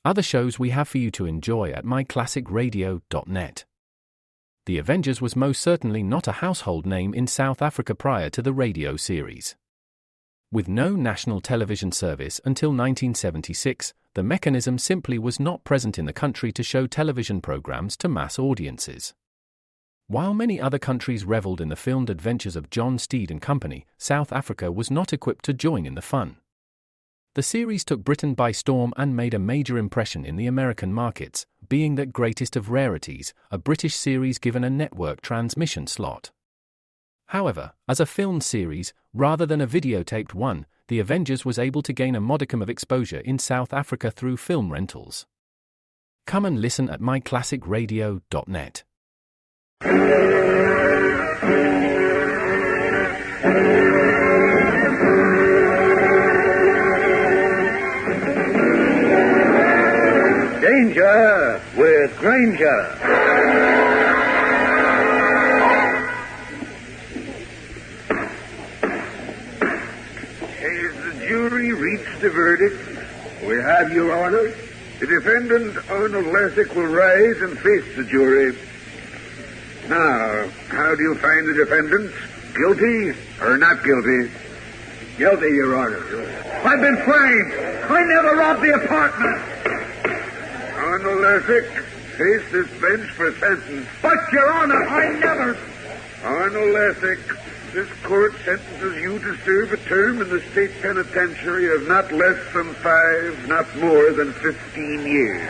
other shows we have for you to enjoy at myclassicradio.net. The Avengers was most certainly not a household name in South Africa prior to the radio series. With no national television service until 1976, the mechanism simply was not present in the country to show television programs to mass audiences. While many other countries reveled in the filmed adventures of John Steed and company, South Africa was not equipped to join in the fun. The series took Britain by storm and made a major impression in the American markets, being that greatest of rarities, a British series given a network transmission slot. However, as a filmed series, rather than a videotaped one, The Avengers was able to gain a modicum of exposure in South Africa through film rentals. Come and listen at myclassicradio.net. Danger with Grainger. Has the jury reached a verdict? We have, Your Honor. The defendant, Arnie Lessick, will rise and face the jury. Now, how do you find the defendant? Guilty or not guilty? Guilty, Your Honor. I've been framed. I never robbed the apartment. Arnie Lessick, face this bench for sentence. But, Your Honor, I never... Arnie Lessick, this court sentences you to serve a term in the state penitentiary of not less than 5, not more than 15 years.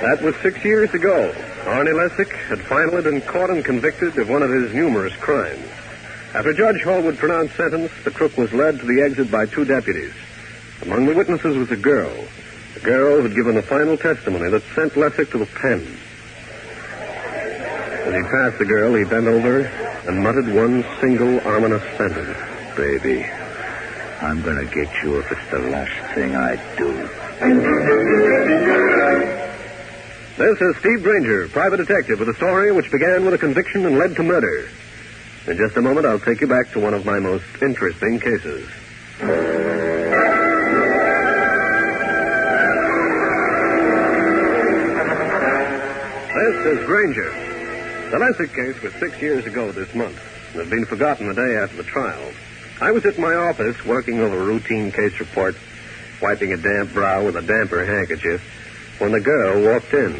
That was 6 years ago. Arnie Lessick had finally been caught and convicted of one of his numerous crimes. After Judge Hall would pronounce sentence, the crook was led to the exit by 2 deputies. Among the witnesses was a girl who had given the final testimony that sent Lessick to the pen. As he passed the girl, he bent over and muttered one single ominous sentence. Baby, I'm going to get you if it's the last thing I do. This is Steve Grainger, private detective, with a story which began with a conviction and led to murder. In just a moment, I'll take you back to one of my most interesting cases. This is Grainger. The Lessick case was 6 years ago this month and had been forgotten the day after the trial. I was at my office working over a routine case report, wiping a damp brow with a damper handkerchief, when the girl walked in.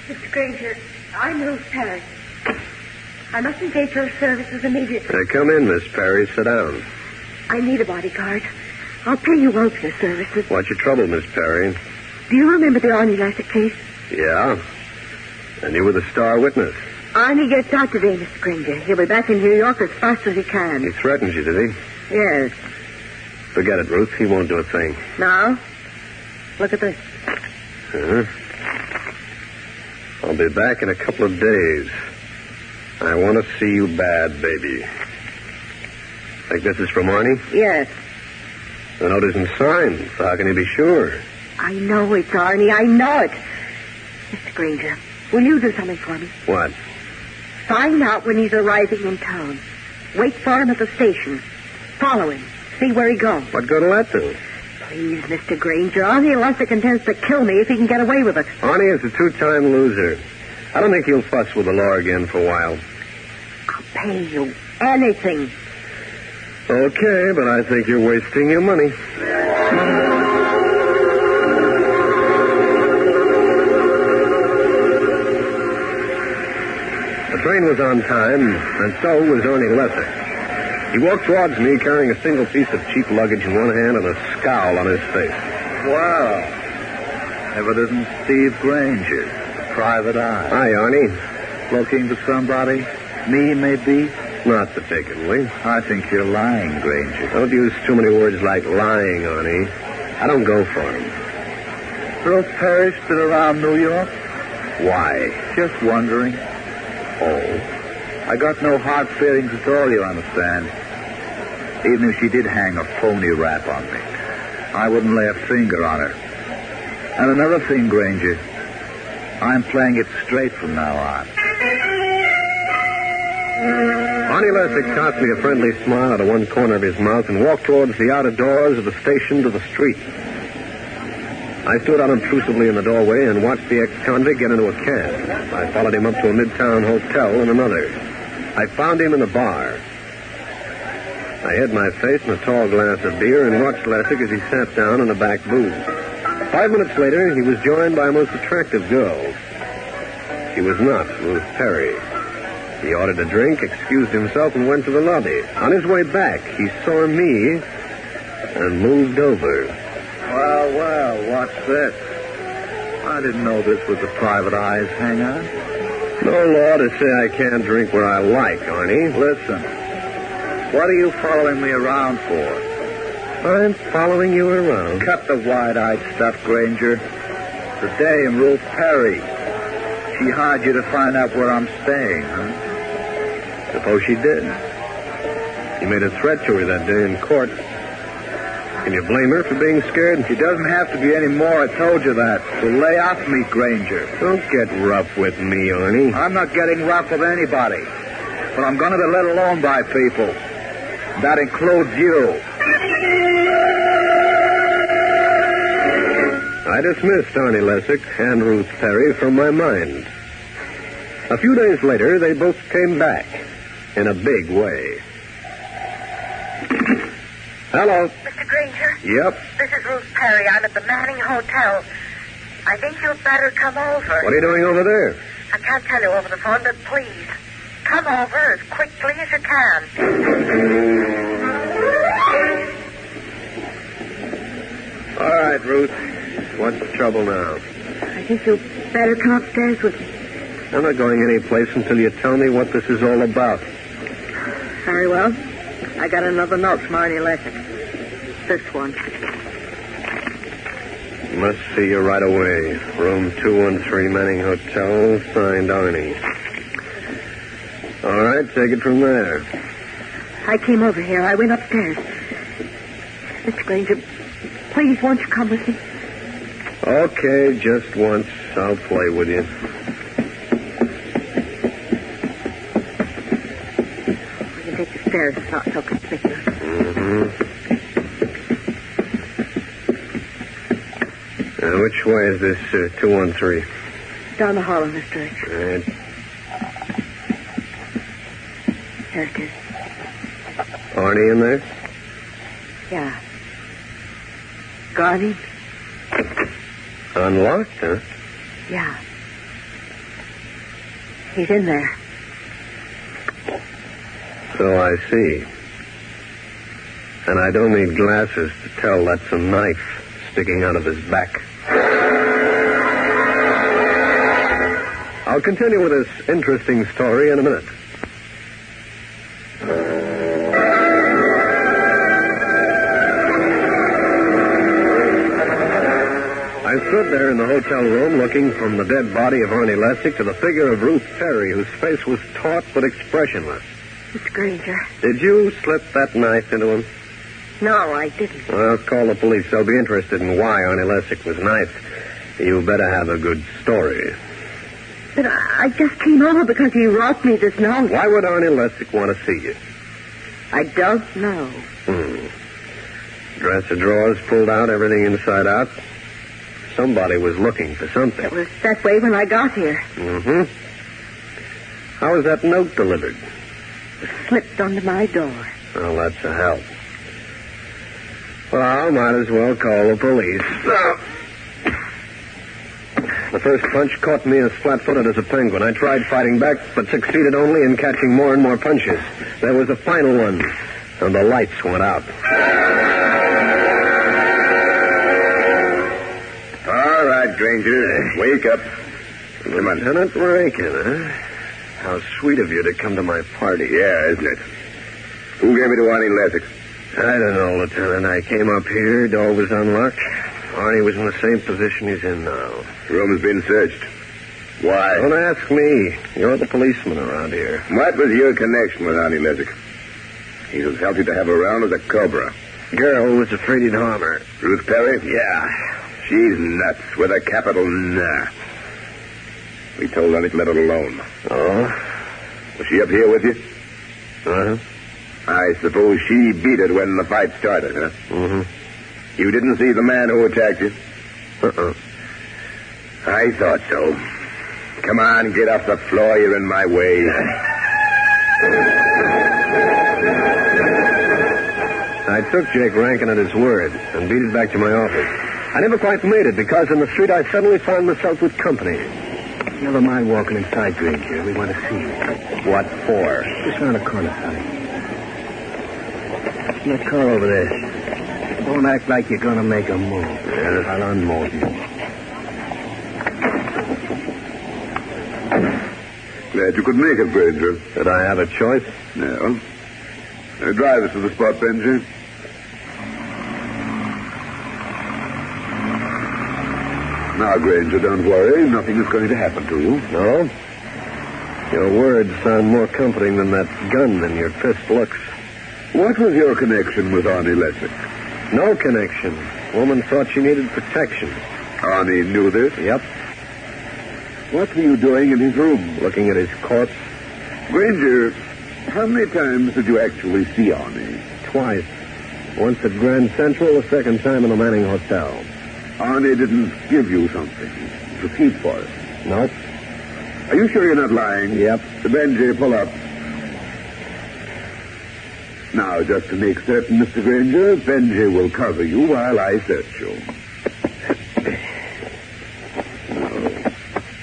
Mr. Grainger, I'm Ruth Perry. I must engage your services immediately. Come in, Miss Perry. Sit down. I need a bodyguard. I'll pay you well for your services. What's your trouble, Miss Perry? Do you remember the Arnie Lessick case? Yeah. And you were the star witness. Arnie gets out today, Mr. Grainger. He'll be back in New York as fast as he can. He threatened you, did he? Yes. Forget it, Ruth. He won't do a thing. Now, look at this. Uh-huh. I'll be back in a couple of days. I want to see you bad, baby. Think this is from Arnie? Yes. The note isn't signed, so how can you be sure? I know it's Arnie. I know it. Mr. Grainger, will you do something for me? What? Find out when he's arriving in town. Wait for him at the station. Follow him. See where he goes. What good will that do? Please, Mr. Grainger, Arnie Lessick intends to kill me if he can get away with it. Arnie is a 2-time loser. I don't think he'll fuss with the law again for a while. I'll pay you anything. Okay, but I think you're wasting your money. The train was on time, and so was Arnie Lessick. He walked towards me carrying a single piece of cheap luggage in one hand and a scowl on his face. Wow. Evidence Steve Grainger, private eye. Hi, Arnie. Looking for somebody? Me, maybe? Not particularly. I think you're lying, Grainger. Don't use too many words like lying, Arnie. I don't go for him. Ruth Perry's been around New York? Why? Just wondering. Oh. I got no hard feelings at all, you understand. Even if she did hang a phony rap on me, I wouldn't lay a finger on her. And another thing, Grainger, I'm playing it straight from now on. Arnie Lessick tossed me a friendly smile out of one corner of his mouth and walked towards the outer doors of the station to the street. I stood unobtrusively in the doorway and watched the ex-convict get into a cab. I followed him up to a midtown hotel and another. I found him in the bar. I hid my face in a tall glass of beer and watched Lessick as he sat down in a back booth. 5 minutes later, he was joined by a most attractive girl. She was not Ruth Perry. He ordered a drink, excused himself, and went to the lobby. On his way back, he saw me and moved over. Well, what's this? I didn't know this was a private eyes hangout. No law to say I can't drink where I like, Arnie. Listen, what are you following me around for? I'm following you around. Cut the wide-eyed stuff, Grainger. The dame, Ruth Perry. She hired you to find out where I'm staying, huh? Suppose she did. You made a threat to her that day in court. Can you blame her for being scared? She doesn't have to be any more. I told you that. So lay off me, Grainger. Don't get rough with me, Arnie. I'm not getting rough with anybody. But I'm going to be let alone by people. That includes you. I dismissed Arnie Lessick and Ruth Perry from my mind. A few days later, they both came back in a big way. Hello. Mr. Grainger? Yep. This is Ruth Perry. I'm at the Manning Hotel. I think you'd better come over. What are you doing over there? I can't tell you over the phone, but please, come over as quickly as you can. All right, Ruth. What's the trouble now? I think you'd better come upstairs with me. I'm not going any place until you tell me what this is all about. Very well. I got another note from Arnie Lessick. This one. Must see you right away. Room 213, Manning Hotel. Signed, Arnie. All right, take it from there. I came over here. I went upstairs. Mr. Grainger, please, won't you come with me? Okay, just once. I'll play with you. We can take the stairs. It's not so conspicuous. Mm-hmm. Which way is this 213? Down the hall in this direction. All right. There it is. Arnie in there? Yeah. Guarded? Unlocked, huh? Yeah. He's in there. So I see. And I don't need glasses to tell that's a knife sticking out of his back. I'll continue with this interesting story in a minute. I stood there in the hotel room looking from the dead body of Arnie Lessick to the figure of Ruth Perry, whose face was taut but expressionless. Mr. Grainger. Did you slip that knife into him? No, I didn't. Well, call the police. They'll be interested in why Arnie Lessick was knifed. You better have a good story. But I just came over because he wrote me this note. Why would Arnie Lessick want to see you? I don't know. Dresser drawers pulled out, everything inside out. Somebody was looking for something. It was that way when I got here. Mm-hmm. How was that note delivered? It slipped under my door. Well, that's a help. Well, might as well call the police. The first punch caught me as flat-footed as a penguin. I tried fighting back, but succeeded only in catching more and more punches. There was a final one, and the lights went out. All right, Grainger. Wake up. Come on. Lieutenant Rankin, huh? How sweet of you to come to my party. Yeah, isn't it? Who gave me to Arnie Lessick? I don't know, Lieutenant. I came up here, door was unlocked. Arnie was in the same position he's in now. Room's been searched. Why? Don't ask me. You're the policeman around here. What was your connection with Arnie Lessick? He's as healthy to have around as a cobra. Girl was afraid he'd harm her. Ruth Perry? Yeah. She's nuts with a capital N. We told Arnie to let her alone. Oh? Was she up here with you? Uh-huh. I suppose she beat it when the fight started, huh? Mm-hmm. You didn't see the man who attacked you? Uh-uh. I thought so. Come on, get off the floor. You're in my way. I took Jake Rankin at his word and beat it back to my office. I never quite made it because in the street I suddenly found myself with company. Never mind walking inside, Grainger. We want to see you. What for? Just around the corner, Sonny. That car over there. Don't act like you're going to make a move. Yes. I'll unmold you. Glad you could make it, Grainger. Did I have a choice? No. Drive us to the spot, Benji. Now, Grainger, don't worry. Nothing is going to happen to you. No? Your words sound more comforting than that gun in your fist looks. What was your connection with Arnie Lessick? No connection. Woman thought she needed protection. Arnie knew this? Yep. What were you doing in his room? Looking at his corpse. Grainger, how many times did you actually see Arnie? Twice. Once at Grand Central, the second time in a Manning hotel. Arnie didn't give you something to keep for it. Nope. Are you sure you're not lying? Yep. Benji, pull up. Now, just to make certain, Mr. Grainger, Benji will cover you while I search you.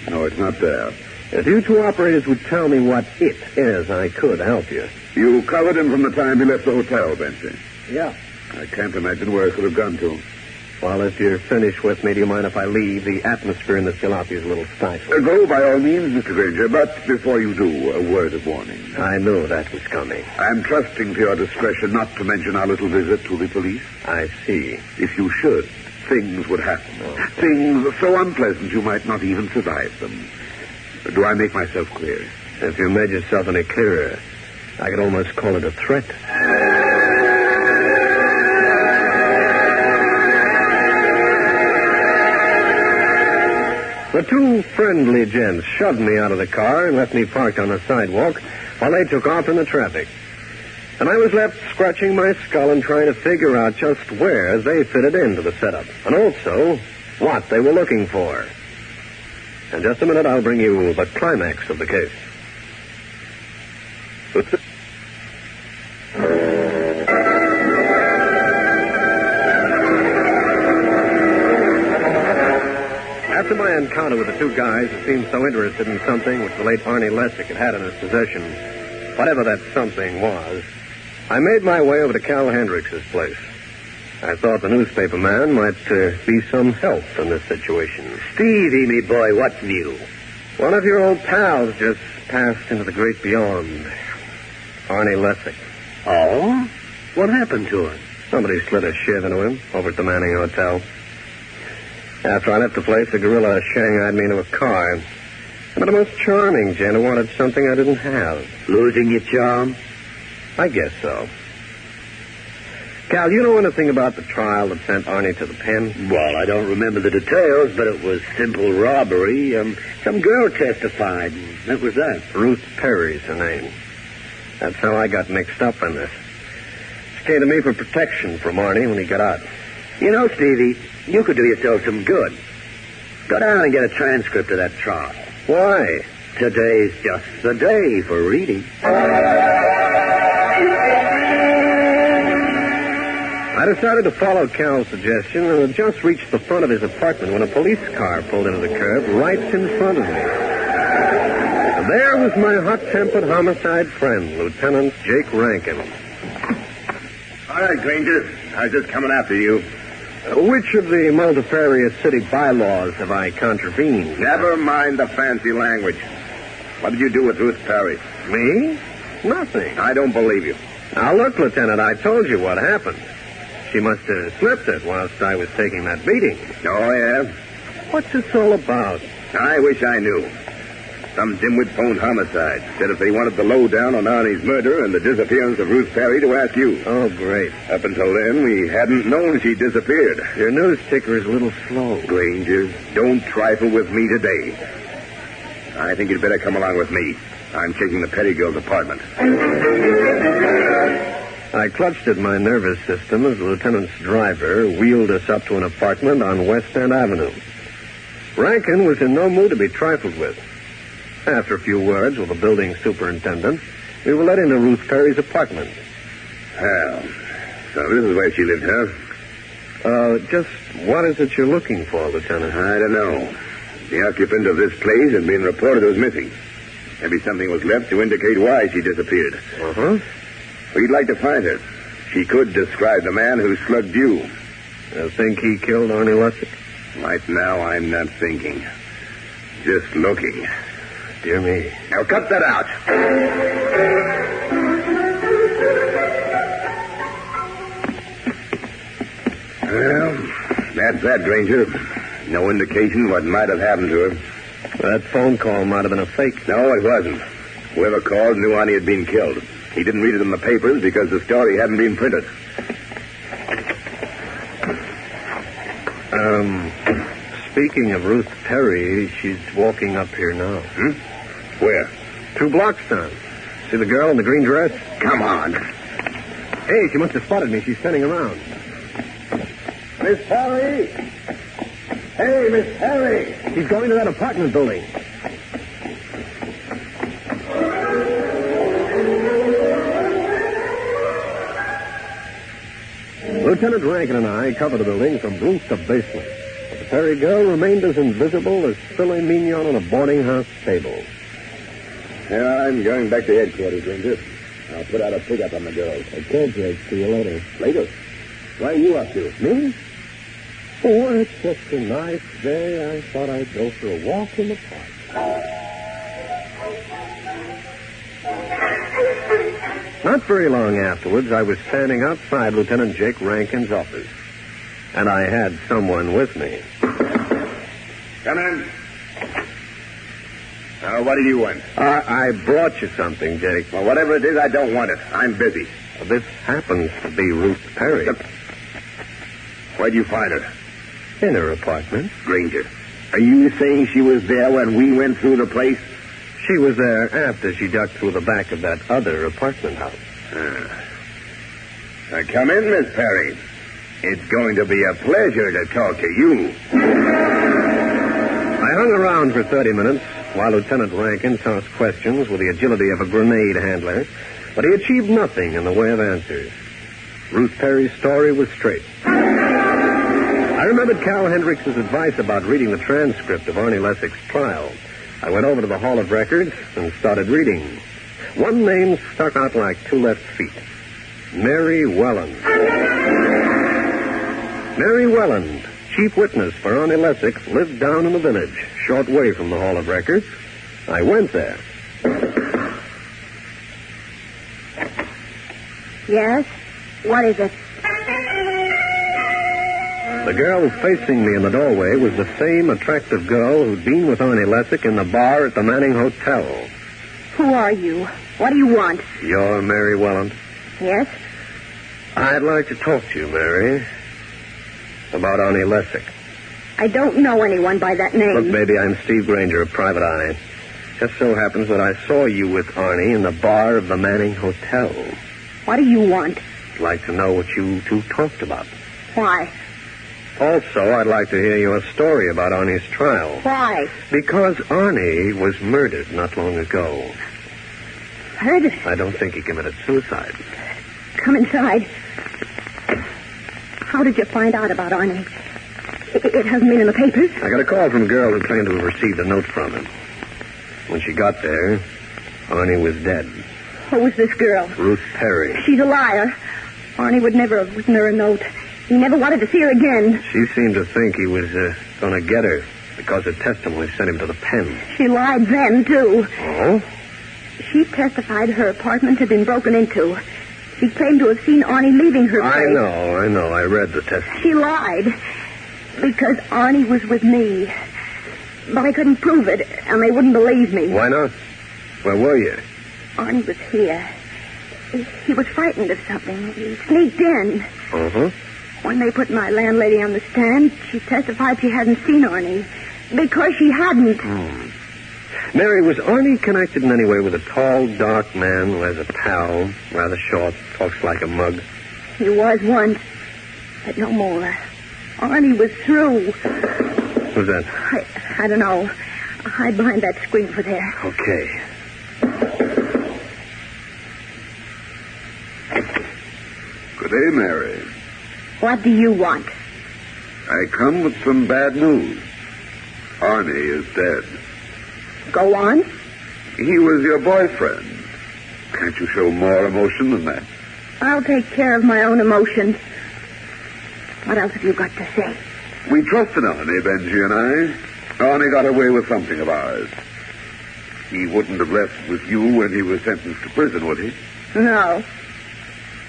No, it's not there. If you two operators would tell me what it is, I could help you. You covered him from the time he left the hotel, Benji. Yeah. I can't imagine where it could have gone to. Well, if you're finished with me, do you mind if I leave? The atmosphere in this jalopy is a little stifling. Go by all means, Mr. Grainger, but before you do, a word of warning. I knew that was coming. I'm trusting to your discretion not to mention our little visit to the police. I see. If you should, things would happen. Oh. Things so unpleasant you might not even survive them. Do I make myself clear? If you made yourself any clearer, I could almost call it a threat. The two friendly gents shoved me out of the car and left me parked on the sidewalk while they took off in the traffic. And I was left scratching my skull and trying to figure out just where they fitted into the setup, and also what they were looking for. In just a minute, I'll bring you the climax of the case. After my encounter with the two guys who seemed so interested in something which the late Arnie Lessick had in his possession, whatever that something was, I made my way over to Cal Hendricks' place. I thought the newspaper man might be some help in this situation. Stevie, me boy, what's new? One of your old pals just passed into the great beyond. Arnie Lessick. Oh? What happened to him? Somebody slid a shiv into him over at the Manning Hotel. After I left the place, the gorilla shanghaied me into a car. I met a most charming gent who wanted something I didn't have. Losing your charm? I guess so. Cal, you know anything about the trial that sent Arnie to the pen? Well, I don't remember the details, but it was simple robbery. Some girl testified, and that was that. Ruth Perry's her name. That's how I got mixed up in this. She came to me for protection from Arnie when he got out. You know, Stevie, you could do yourself some good. Go down and get a transcript of that trial. Why? Today's just the day for reading. I decided to follow Cal's suggestion and had just reached the front of his apartment when a police car pulled into the curb right in front of me. And there was my hot-tempered homicide friend, Lieutenant Jake Rankin. All right, Grainger. I was just coming after you. Which of the multifarious city bylaws have I contravened? Never mind the fancy language. What did you do with Ruth Perry? Me? Nothing. I don't believe you. Now, look, Lieutenant, I told you what happened. She must have slipped it whilst I was taking that beating. Oh, yeah? What's this all about? I wish I knew. Some dimwit phoned homicide. Said if they wanted the lowdown on Arnie's murder and the disappearance of Ruth Perry to ask you. Oh, great. Up until then, we hadn't known she disappeared. Your news ticker is a little slow. Grainger, don't trifle with me today. I think you'd better come along with me. I'm checking the Pettigill's apartment. I clutched at my nervous system as the lieutenant's driver wheeled us up to an apartment on West End Avenue. Rankin was in no mood to be trifled with. After a few words with the building superintendent, we were led into Ruth Perry's apartment. Well, so this is where she lived, huh? Just what is it you're looking for, Lieutenant? I don't know. The occupant of this place had been reported as missing. Maybe something was left to indicate why she disappeared. Uh-huh. We'd like to find her. She could describe the man who slugged you. You think he killed Arnie Lessick? Right now, I'm not thinking. Just looking. Dear me. Now, cut that out. Well, that's that, Grainger. No indication what might have happened to her. That phone call might have been a fake. No, it wasn't. Whoever called knew Arnie had been killed. He didn't read it in the papers because the story hadn't been printed. Speaking of Ruth Perry, she's walking up here now. Where? 2 blocks down. See the girl in the green dress? Come on. Hey, she must have spotted me. She's standing around. Miss Perry! Hey, Miss Perry! She's going to that apartment building. Lieutenant Rankin and I covered the building from roof to basement. But the Perry girl remained as invisible as filet mignon on a boarding house table. Yeah, I'm going back to headquarters, Grainger. I'll put out a pickup on the girl. Okay, Jake. See you later. Later? Why are you up to? Me? Oh, it's just a nice day. I thought I'd go for a walk in the park. Not very long afterwards, I was standing outside Lieutenant Jake Rankin's office. And I had someone with me. Come in. What do you want? I brought you something, Jake. Well, whatever it is, I don't want it. I'm busy. This happens to be Ruth Perry. Where'd you find her? In her apartment. Grainger, are you saying she was there when we went through the place? She was there after she ducked through the back of that other apartment house. Now, come in, Miss Perry. It's going to be a pleasure to talk to you. I hung around for 30 minutes while Lieutenant Rankin tossed questions with the agility of a grenade handler, but he achieved nothing in the way of answers. Ruth Perry's story was straight. I remembered Cal Hendricks' advice about reading the transcript of Arnie Lessick's trial. I went over to the Hall of Records and started reading. One name stuck out like 2 left feet. Mary Welland. Mary Welland, chief witness for Arnie Lessick, lived down in the village, short way from the Hall of Records. I went there. Yes? What is it? The girl facing me in the doorway was the same attractive girl who'd been with Arnie Lessick in the bar at the Manning Hotel. Who are you? What do you want? You're Mary Welland? Yes? I'd like to talk to you, Mary, about Arnie Lessick. I don't know anyone by that name. Look, baby, I'm Steve Grainger of Private Eye. Just so happens that I saw you with Arnie in the bar of the Manning Hotel. What do you want? I'd like to know what you 2 talked about. Why? Also, I'd like to hear your story about Arnie's trial. Why? Because Arnie was murdered not long ago. Murdered? I don't think he committed suicide. Come inside. How did you find out about Arnie? It hasn't been in the papers. I got a call from a girl who claimed to have received a note from him. When she got there, Arnie was dead. Who was this girl? Ruth Perry. She's a liar. Arnie would never have written her a note. He never wanted to see her again. She seemed to think he was going to get her because her testimony sent him to the pen. She lied then, too. Oh? She testified her apartment had been broken into. She claimed to have seen Arnie leaving her place. I know. I read the testimony. She lied because Arnie was with me. But I couldn't prove it, and they wouldn't believe me. Why not? Where were you? Arnie was here. He was frightened of something. He sneaked in. Uh-huh. When they put my landlady on the stand, she testified she hadn't seen Arnie. Because she hadn't. Mary, was Arnie connected in any way with a tall, dark man who has a pal, rather short, talks like a mug? He was once, but no more. Arnie was through. Who's that? I don't know. Hide behind that screen over there. Okay. Good day, Mary. What do you want? I come with some bad news. Arnie is dead. Go on. He was your boyfriend. Can't you show more emotion than that? I'll take care of my own emotions. What else have you got to say? We trusted Arnie, Benji and I. Arnie got away with something of ours. He wouldn't have left with you when he was sentenced to prison, would he? No.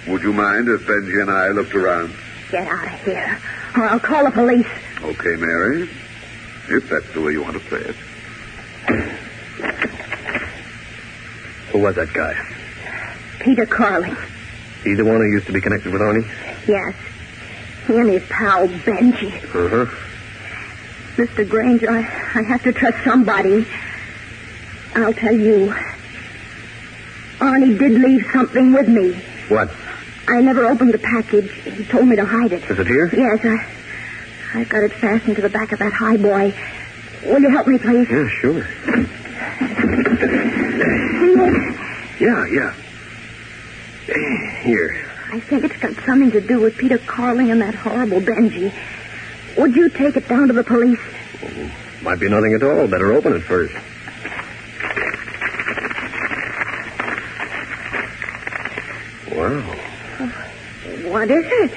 Would you mind if Benji and I looked around? Get out of here, or I'll call the police. Okay, Mary. If that's the way you want to play it. Who was that guy? Peter Carling. He the one who used to be connected with Arnie? Yes. He and his pal, Benji. Uh-huh. Mr. Grainger, I have to trust somebody. I'll tell you. Arnie did leave something with me. What? I never opened the package. He told me to hide it. Is it here? Yes, I've got it fastened to the back of that highboy. Will you help me, please? Yeah, sure. See it? Yeah. Here. I think it's got something to do with Peter Carling and that horrible Benji. Would you take it down to the police? Might be nothing at all. Better open it first. Wow. What is it?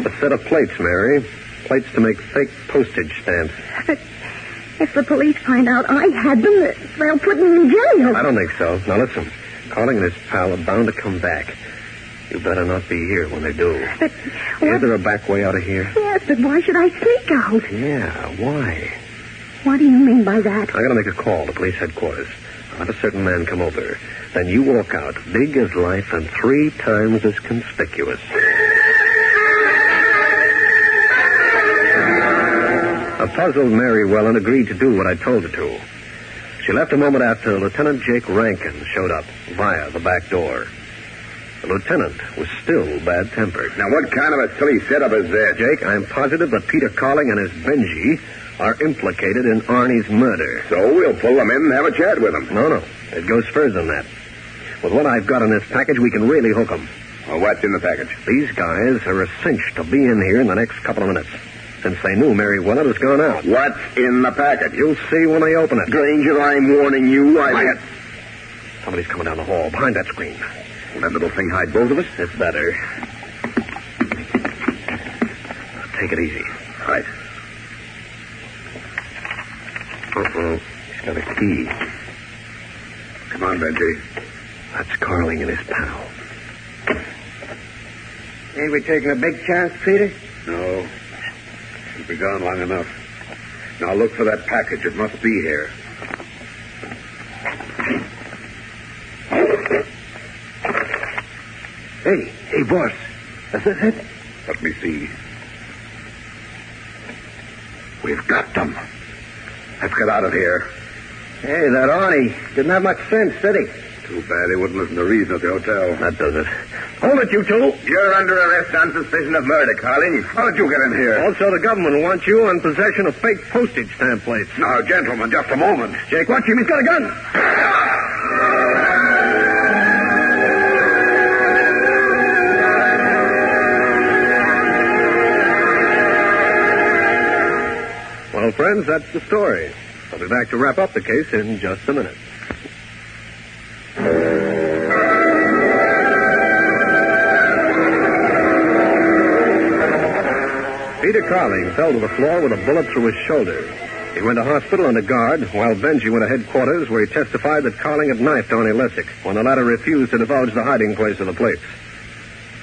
A set of plates, Mary. Plates to make fake postage stamps. But if the police find out I had them, they'll put me in jail. I don't think so. Now listen. Carling and his pal are bound to come back. You better not be here when they do. But Is there a back way out of here? Yes, but why should I sneak out? Yeah, why? What do you mean by that? I gotta make a call to police headquarters. I'll have a certain man come over. Then you walk out, big as life and 3 times as conspicuous. A puzzled Mary Welland agreed to do what I told her to. She left a moment after Lieutenant Jake Rankin showed up via the back door. The lieutenant was still bad-tempered. Now, what kind of a silly setup is this? Jake, I'm positive that Peter Carling and his Benji are implicated in Arnie's murder. So we'll pull them in and have a chat with them. No. It goes further than that. With what I've got in this package, we can really hook them. Well, what's in the package? These guys are a cinch to be in here in the next couple of minutes, since they knew Mary Welland was gone out. What's in the package? You'll see when they open it. Grainger, I'm warning you. Quiet. Somebody's coming down the hall, behind that screen. Will that little thing hide both of us? It's better. Take it easy. Right. Uh-oh. He's got a key. Come on, Benji. That's Carling and his pal. Ain't we taking a big chance, Peter? No. He'll be gone long enough. Now look for that package. It must be here. Hey, boss. Is this it? Let me see. We've got them. Let's get out of here. Hey, that Arnie didn't have much sense, did he? Too bad he wouldn't listen to reason at the hotel. That does it. Hold it, you two. You're under arrest on suspicion of murder, Carling. How did you get in here? Also, the government wants you on possession of fake postage stamp plates. Now, gentlemen, just a moment. Jake, watch him. He's got a gun. Well, friends, that's the story. I'll be back to wrap up the case in just a minute. Peter Carling fell to the floor with a bullet through his shoulder. He went to hospital under guard, while Benji went to headquarters, where he testified that Carling had knifed Arnie Lessick when the latter refused to divulge the hiding place of the plates.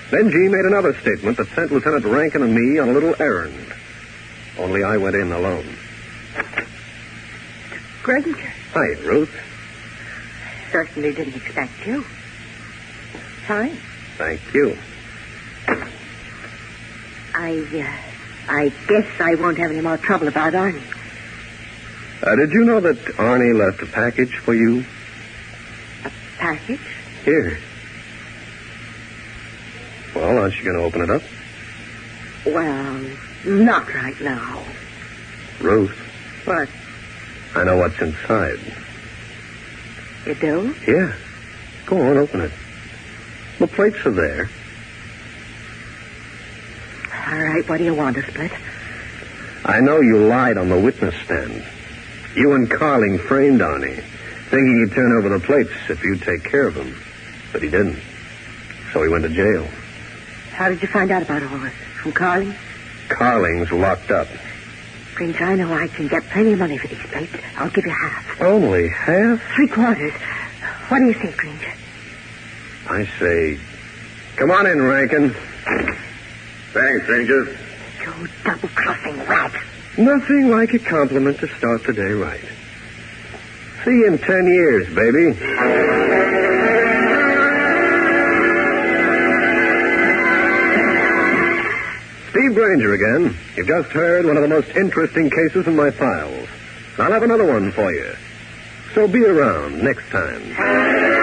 Benji made another statement that sent Lieutenant Rankin and me on a little errand. Only I went in alone. Grainger. Hi, Ruth. Certainly didn't expect you. Fine. Thank you. I guess I won't have any more trouble about Arnie. Did you know that Arnie left a package for you? A package? Here. Well, aren't you going to open it up? Well, not right now. Ruth, What? I know what's inside. You do? Yeah. Go on, open it. The plates are there. All right, what do you want to split? I know you lied on the witness stand. You and Carling framed Arnie, thinking he'd turn over the plates if you'd take care of him. But he didn't. So he went to jail. How did you find out about all this? From Carling? Carling's locked up. Granger, I know I can get plenty of money for these plates. I'll give you half. Only half? 3/4. What do you think, Granger? I say, come on in, Rankin. Thanks, Rangers. You double-crossing rat. Nothing like a compliment to start the day right. See you in 10 years, baby. Steve Grainger again. You've just heard one of the most interesting cases in my files. I'll have another one for you. So be around next time.